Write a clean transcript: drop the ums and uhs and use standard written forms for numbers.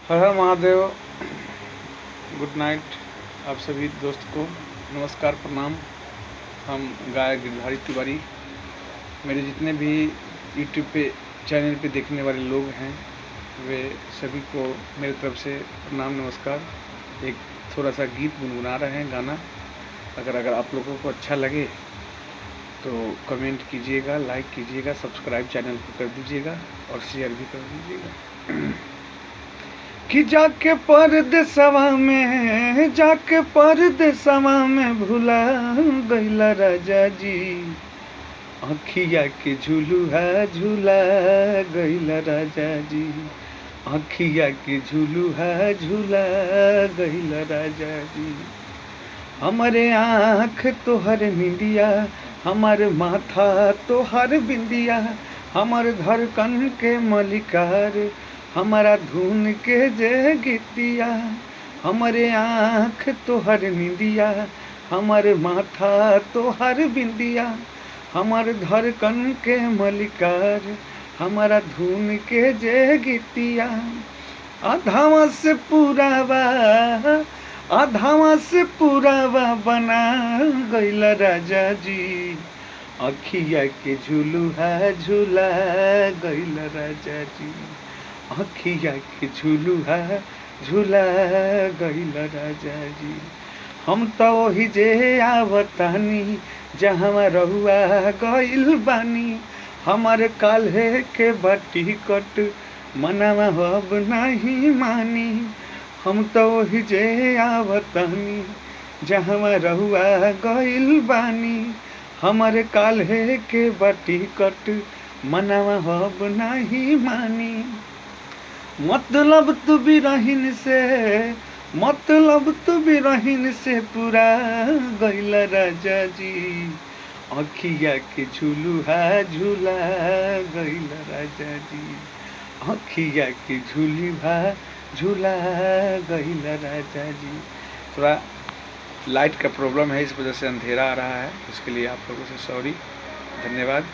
हर हर Mahadev. Good night आप सभी दोस्त को नमस्कार प्रणाम। हम गायक गिरधारी तिवारी, मेरे जितने भी यूट्यूब पे चैनल पे देखने वाले लोग हैं वे सभी को मेरी तरफ से प्रणाम नमस्कार। एक थोड़ा सा गीत गुनगुना रहे हैं गाना। अगर आप लोगों को अच्छा लगे तो कमेंट कीजिएगा, लाइक कीजिएगा, सब्सक्राइब चैनल को कर दीजिएगा और शेयर भी कर दीजिएगा। कि जाके परदेसवा में भुला गइला राजा जी, अखिया के झुलुहा झूला गइला राजा जी, अखिया के झुलुहा झूला गइला राजा जी। हमारे आँख तोहर निंदिया, हमार माथा तोहर बिंदिया, हमार धड़कन के मलिकार, हमारा धुन के जे गीतिया। हमारे आँख तोहर निंदिया, हमार माथा तोहर बिंदिया, हमार धड़कन के मलिकार, हमारा धुन के जे गीतिया। आधावा से पूरावा बना गइला राजा जी, अखिया के झुलुहा झूला गइला राजा जी, अखिया के झुलुहा झूला गइला राजा जी। हम तो वही जे आवतानी जहाँ रहुआ गइल बानी, हमारे काल्हे के बाटी कट मनावा अब नहीं मानी। हम तो वही जे आवतानी जहाँ रहुआ गइल बानी, हमारे काल्हे के बाटी कट मनावा अब नहीं मानी। मतलब तू बिरहिन से पूरा गइला राजा जी, अखिया के झुलुहा झूला गइला राजा जी, अखिया के झुलुहा झूला गइला राजा जी। थोड़ा लाइट का प्रॉब्लम है, इस वजह से अंधेरा आ रहा है, उसके लिए आप लोगों से सॉरी, धन्यवाद।